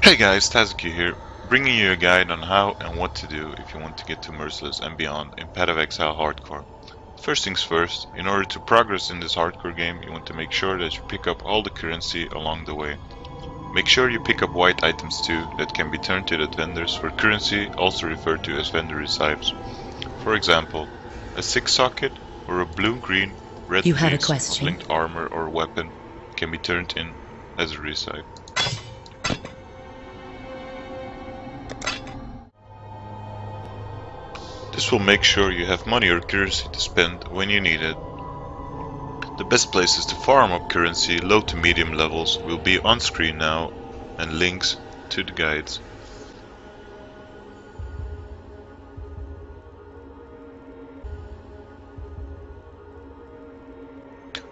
Hey guys, Tazuki here, bringing you a guide on how and what to do if you want to get to Merciless and beyond in Path of Exile Hardcore. First things first, in order to progress in this hardcore game, you want to make sure that you pick up all the currency along the way. Make sure you pick up white items too that can be turned to the vendors for currency, also referred to as vendor recipes. For example, a 6 socket or a blue-green red piece of linked armor or weapon can be turned in as a recipe. This will make sure you have money or currency to spend when you need it. The best places to farm up currency, low to medium levels, will be on screen now, and links to the guides.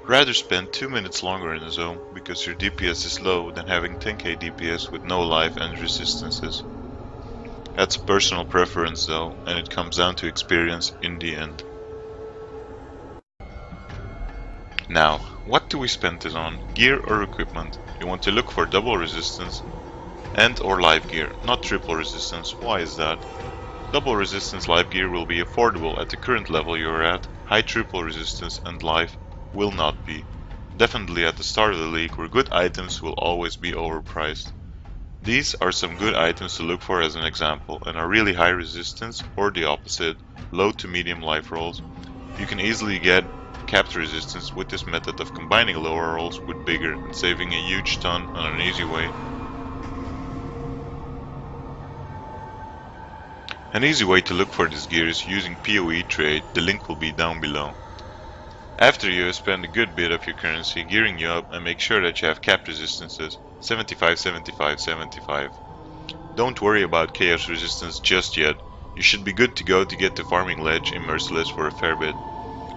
Rather spend 2 minutes longer in the zone because your DPS is low than having 10k DPS with no life and resistances. That's a personal preference though, and it comes down to experience in the end. Now, what do we spend this on? Gear or equipment? You want to look for double resistance and or live gear, not triple resistance. Why is that? Double resistance live gear will be affordable at the current level you are at. High triple resistance and live will not be. Definitely at the start of the league where good items will always be overpriced. These are some good items to look for as an example, and are really high resistance or the opposite, low to medium life rolls. You can easily get capped resistance with this method of combining lower rolls with bigger and saving a huge ton on an easy way. An easy way to look for this gear is using PoE trade, the link will be down below. After you have spent a good bit of your currency gearing you up, and make sure that you have capped resistances 75, 75, 75. Don't worry about chaos resistance just yet. You should be good to go to get the farming ledge in Merciless for a fair bit.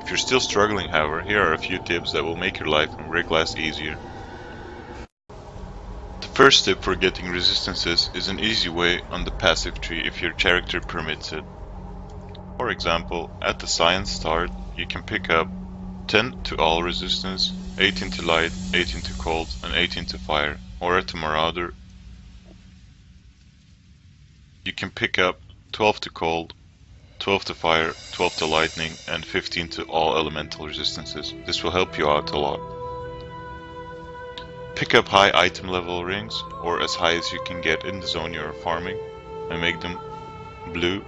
If you're still struggling however, here are a few tips that will make your life in Breaklast easier. The first tip for getting resistances is an easy way on the passive tree if your character permits it. For example, at the science start you can pick up 10 to all resistance, 18 to light, 18 to cold and 18 to fire. Or at the Marauder you can pick up 12 to cold, 12 to fire, 12 to lightning and 15 to all elemental resistances. This will help you out a lot. Pick up high item level rings, or as high as you can get in the zone you are farming, and make them blue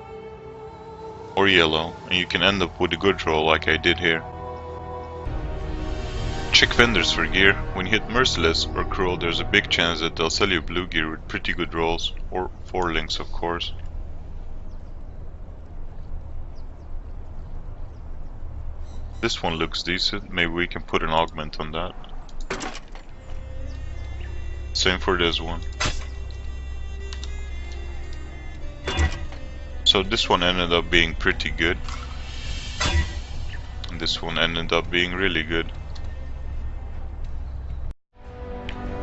or yellow, and you can end up with a good roll like I did here. Check vendors for gear. When you hit Merciless or Cruel, there's a big chance that they'll sell you blue gear with pretty good rolls, or 4 links of course. This one looks decent, maybe we can put an augment on that. Same for this one. So this one ended up being pretty good, and this one ended up being really good.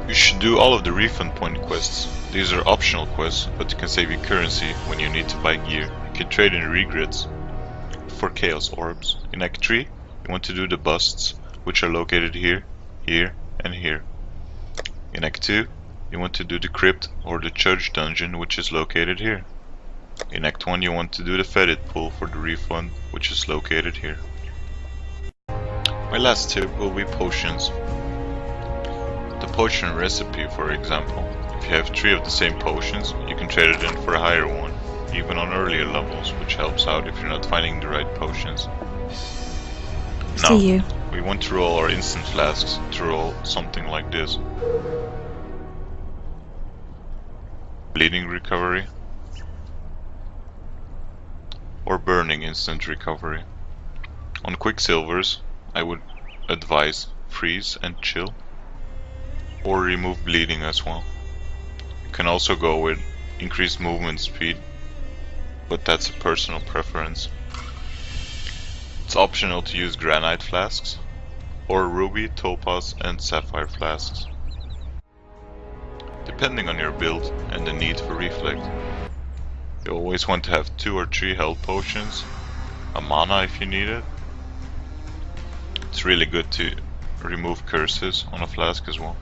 You should do all of the refund point quests. These are optional quests, but can save you currency when you need to buy gear. You can trade in regrets for chaos orbs. In Act 3, you want to do the busts, which are located here, here, and here. In Act 2, you want to do the crypt or the church dungeon, which is located here. In Act 1, you want to do the fetid pool for the refund, which is located here. My last tip will be potions. The potion recipe, for example. If you have 3 of the same potions, you can trade it in for a higher one, even on earlier levels, which helps out if you're not finding the right potions. Now, we want to roll our instant flasks to roll something like this. Bleeding recovery, or burning instant recovery. On quicksilvers, I would advise freeze and chill, or remove bleeding as well. You can also go with increased movement speed, but that's a personal preference. It's optional to use granite flasks, or ruby, topaz and sapphire flasks, depending on your build and the need for reflect. You always want to have 2 or 3 health potions, a mana if you need it. It's really good to remove curses on a flask as well.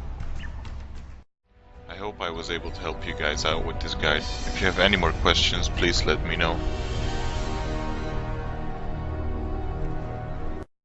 I hope I was able to help you guys out with this guide. If you have any more questions, please let me know.